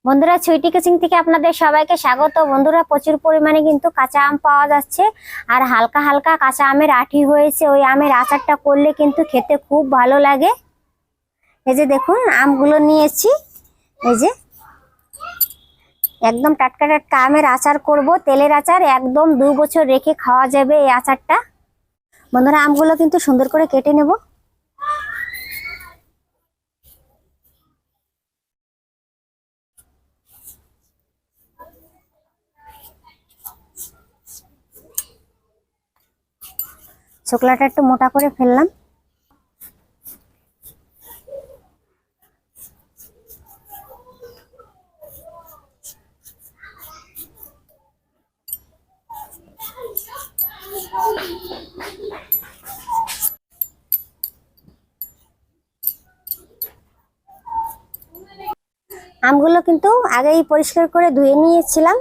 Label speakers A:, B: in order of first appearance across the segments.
A: বন্ধুরা, সুইটি কিচিং থেকে আপনাদের সবাইকে স্বাগত। বন্ধুরা, প্রচুর পরিমাণে কিন্তু কাঁচা আম পাওয়া যাচ্ছে, আর হালকা হালকা কাঁচা আমের আঁটি হয়েছে। ওই আমের আচারটা করলে কিন্তু খেতে খুব ভালো লাগে। এই যে দেখুন, আমগুলো নিয়েছি। এই যে একদম টাটকা টাটকা আমের আচার করব, তেলের আচার। একদম 2 বছর রেখে খাওয়া যাবে এই আচারটা। বন্ধুরা, আমগুলো কিন্তু সুন্দর করে কেটে নেব। ছোকলাটা একটু মোটা করে ফেললাম। আমগুলো কিন্তু আগেই পরিষ্কার করে ধুয়ে নিয়েছিলাম।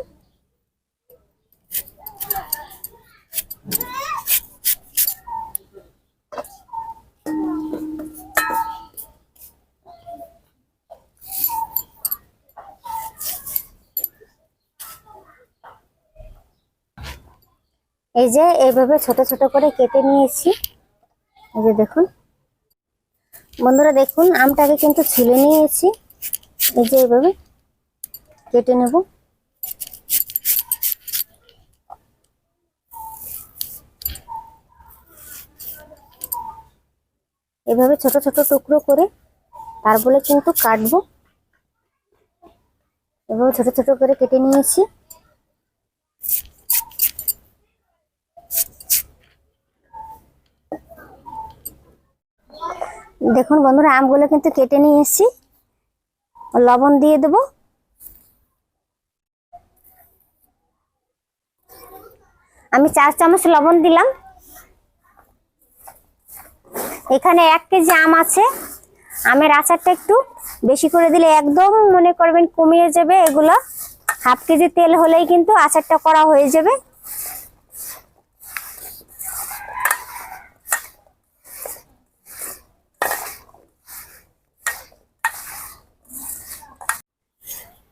A: এই যে এইভাবে ছোট ছোট করে কেটে নিয়েছি। এই যে দেখুন বন্ধুরা, দেখুন আমটাকে কিন্তু ছুলে নিয়েছি। এই যে এইভাবে কেটে নেব। এভাবে ছোট ছোট টুকরো করে তারপরে কিন্তু কাটবো। এভাবে ছোট ছোট করে কেটে নিয়েছি। দেখুন বন্ধুরা, আমগুলো কিন্তু কেটে নিয়ে এসেছি। লবণ দিয়ে দেব। আমি 4 চামচ লবণ দিলাম। এখানে 1 কেজি আম আছে। আমের আচারটা একটু বেশি করে দিলে একদম মনে করবেন কমিয়ে যাবে। এগুলো হাফ কেজি তেল হলেই কিন্তু আচারটা করা হয়ে যাবে।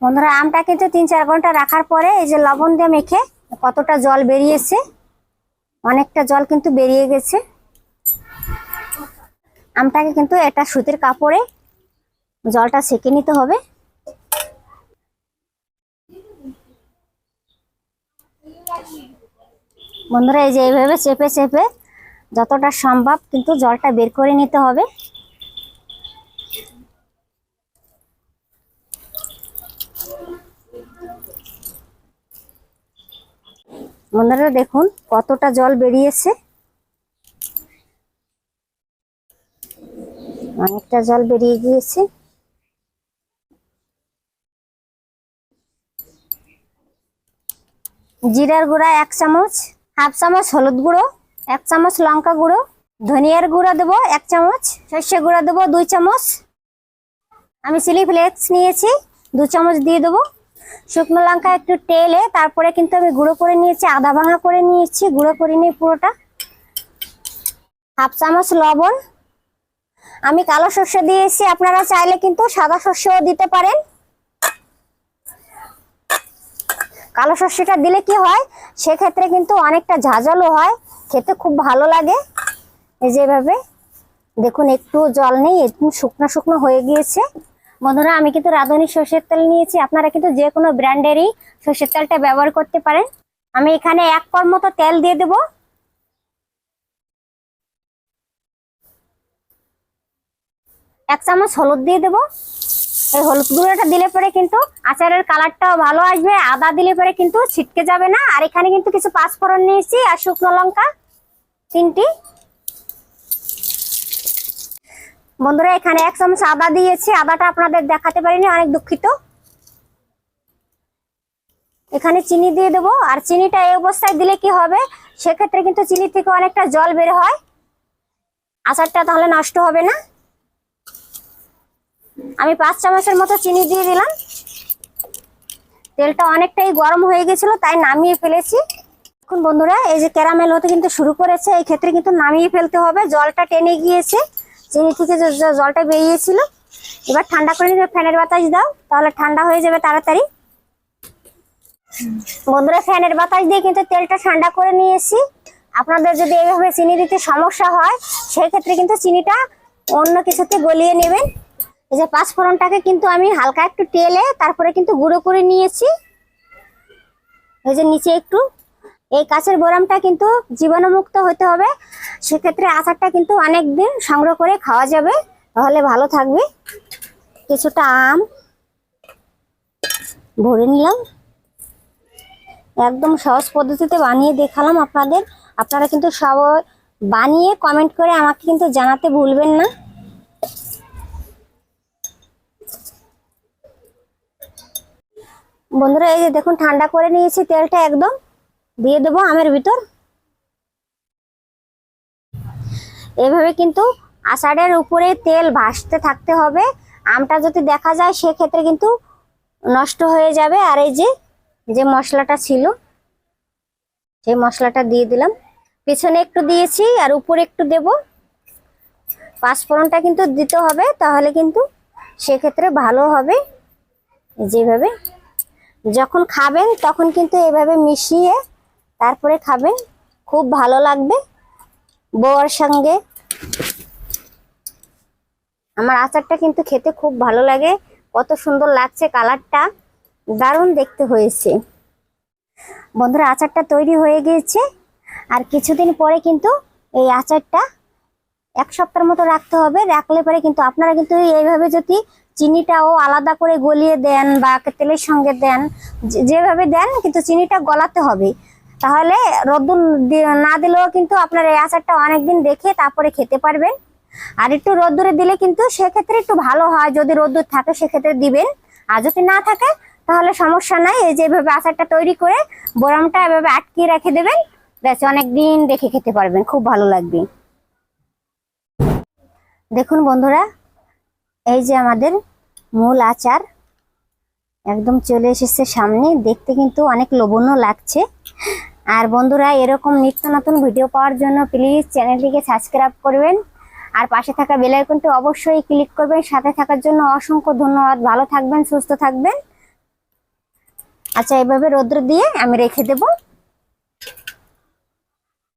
A: বন্ধুরা, আমটা কিন্তু 3-4 ঘন্টা রাখার পরে এই যে লবণ দিয়ে মেখে কতটা জল বেরিয়েছে, অনেকটা জল কিন্তু বেরিয়ে গেছে। আমটাকে কিন্তু একটা সুতির কাপড়ে জলটা ছেঁকে নিতে হবে। বন্ধুরা, এই যে এইভাবে চেপে চেপে যতটা সম্ভব কিন্তু জলটা বের করে নিতে হবে। বন্ধুরা, দেখুন কতটা জল বেরিয়েছে, অনেকটা জল বেরিয়ে গিয়েছে। জিরার গুঁড়া 1 চামচ, হাফ চামচ হলুদ গুঁড়ো, 1 চামচ লঙ্কা গুঁড়ো, ধনিয়ার গুঁড়া দেবো 1 চামচ, সর্ষে গুঁড়া দেবো 2 চামচ। আমি চিলি ফ্লেক্স নিয়েছি 2 চামচ দিয়ে দেবো। শুকনো লঙ্কা একটু টেলে তারপরে কিন্তু আমি গুঁড়ো করে নিয়েছি, আধা ভাঙা করে নিয়েছি, গুঁড়ো করে নিয়ে পুরোটা। হাফ চামচ লবণ। আমি কালো সর্ষে দিয়েছি, আপনারা চাইলে কিন্তু সাদা সর্ষেও দিতে পারেন। কালো সর্ষেটা দিলে কি হয়, সেক্ষেত্রে কিন্তু অনেকটা ঝাঁঝালো হয়, খেতে খুব ভালো লাগে। এই যেভাবে দেখুন একটু জল নেই, একটু শুকনো শুকনো হয়ে গিয়েছে। বন্ধুরা, আমি কিন্তু রাঁধুনি সর্ষের তেল নিয়েছি, আপনারা কিন্তু যে কোনো ব্র্যান্ডেরই সর্ষের তেলটা ব্যবহার করতে পারেন। আমি এখানে 1 কর মতো তেল দিয়ে দেব। 1 চামচ হলুদ দিয়ে দেব। এই হলুদ গুঁড়োটা দিলে পরে কিন্তু আচারের কালারটাও ভালো আসবে। আদা দিলে পরে কিন্তু ছিটকে যাবে না। আর এখানে কিন্তু কিছু পাঁচফোড়ন নিয়েছি আর শুকনো লঙ্কা 3টি। বন্ধুরা, এখানে 1 চামচ আদা দিয়েছি, আদাটা আপনাদের দেখাতে পারিনি, অনেক দুঃখিত। এখানে চিনি দিয়ে দেবো। আর চিনিটা এই অবস্থায় দিলে কি হবে, সেক্ষেত্রে কিন্তু চিনি থেকে অনেকটা জল বের হয়, আচারটা তাহলে নষ্ট হবে না। আমি 5 চামচের মতো চিনি দিয়ে দিলাম। তেলটা অনেকটাই গরম হয়ে গেছিল, তাই নামিয়ে ফেলেছি। এখন বন্ধুরা, এই যে ক্যারামেল হতে কিন্তু শুরু করেছে, এই ক্ষেত্রে কিন্তু নামিয়ে ফেলতে হবে। জলটা টেনে গিয়েছে, চিনি থেকে যে জলটা বেরিয়েছিল এবার ঠান্ডা করে নিবে, ফ্যানের বাতাস দাও, তাহলে ঠান্ডা হয়ে যাবে তাড়াতাড়ি। বন্ধুরা, ফ্যানের বাতাস দিয়ে কিন্তু তেলটা ঠান্ডা করে নিয়েছি। আপনাদের যদি এইভাবে চিনি দিতে সমস্যা হয়, সেই ক্ষেত্রে কিন্তু চিনিটা অন্য কিছুতে গলিয়ে নেবেন। এই যে পাঁচফোড়নটাকে কিন্তু আমি হালকা একটু তেলে তারপরে কিন্তু গুঁড়ো করে নিয়েছি। এই যে নিচে একটু, এই কাঁচের বোরামটা কিন্তু জীবাণুমুক্ত হতে হবে, সেক্ষেত্রে আচারটা কিন্তু অনেক দিন সংগ্রহ করে খাওয়া যাবে, তাহলে ভালো থাকবে। কিছুটা আম ভরে নিলাম, একদম সহজ পদ্ধতিতে বানিয়ে দেখালাম আপনাদের। আপনারা কিন্তু সব বানিয়ে কমেন্ট করে আমাকে কিন্তু জানাতে ভুলবেন না। বন্ধুরা, এই যে দেখুন ঠান্ডা করে নিয়েছি, তেলটা একদম দিয়ে দেবো আমের ভিতর। এভাবে কিন্তু আচারের উপরে তেল ভাসতে থাকতে হবে। আমটা যদি দেখা যায় সেক্ষেত্রে কিন্তু নষ্ট হয়ে যাবে। আর এই যে যে মশলাটা ছিল, সেই মশলাটা দিয়ে দিলাম, পেছনে একটু দিয়েছি আর উপরে একটু দেব। পাঁচফোড়নটা কিন্তু দিতে হবে, তাহলে কিন্তু সেক্ষেত্রে ভালো হবে। যেভাবে যখন খাবেন তখন কিন্তু এভাবে মিশিয়ে তারপরে খাবেন, খুব ভালো লাগবে বউয়ের সঙ্গে। আমার আচারটা কিন্তু খেতে খুব ভালো লাগে, কত সুন্দর লাগছে, কালারটা দারুণ দেখতে হয়েছে। বন্ধুরা, আচারটা তৈরি হয়ে গিয়েছে, আর কিছুদিন পরে কিন্তু এই আচারটা 1 সপ্তাহের মতো রাখতে হবে। রাখলে পরে কিন্তু আপনারা কিন্তু এইভাবে যদি চিনিটাও আলাদা করে গলিয়ে দেন বা তেলের সঙ্গে দেন, যেভাবে দেন কিন্তু চিনিটা গলাতে হবে, তাহলে রোদ্দুর না দিলেও কিন্তু আপনার এই আচারটা অনেকদিন রেখে তারপরে খেতে পারবেন। আর একটু রোদ্দুরে দিলে কিন্তু সেক্ষেত্রে একটু ভালো হয়, যদি রোদ্দুর থাকে সেক্ষেত্রে দিবেন, আর যদি না থাকে তাহলে সমস্যা নাই। এই যেভাবে আচারটা তৈরি করে বোরামটা এভাবে আটকিয়ে রেখে দেবেন, ব্যাস অনেকদিন রেখে খেতে পারবেন, খুব ভালো লাগবে। দেখুন বন্ধুরা, এই যে আমাদের মূল আচার একদম চলে এসেছে সামনে, দেখতে কিন্তু অনেক লোভনীয় লাগছে। আর বন্ধুরা, এরকম নিত্য নতুন ভিডিও পাওয়ার জন্য প্লিজ চ্যানেলটিকে সাবস্ক্রাইব করবেন, আর পাশে থাকা বেল আইকনটি অবশ্যই ক্লিক করবেন। সাথে থাকার জন্য অসংখ্য ধন্যবাদ। ভালো থাকবেন, সুস্থ থাকবেন। আচ্ছা, এভাবে রৌদ্র দিয়ে আমি রেখে দেবো।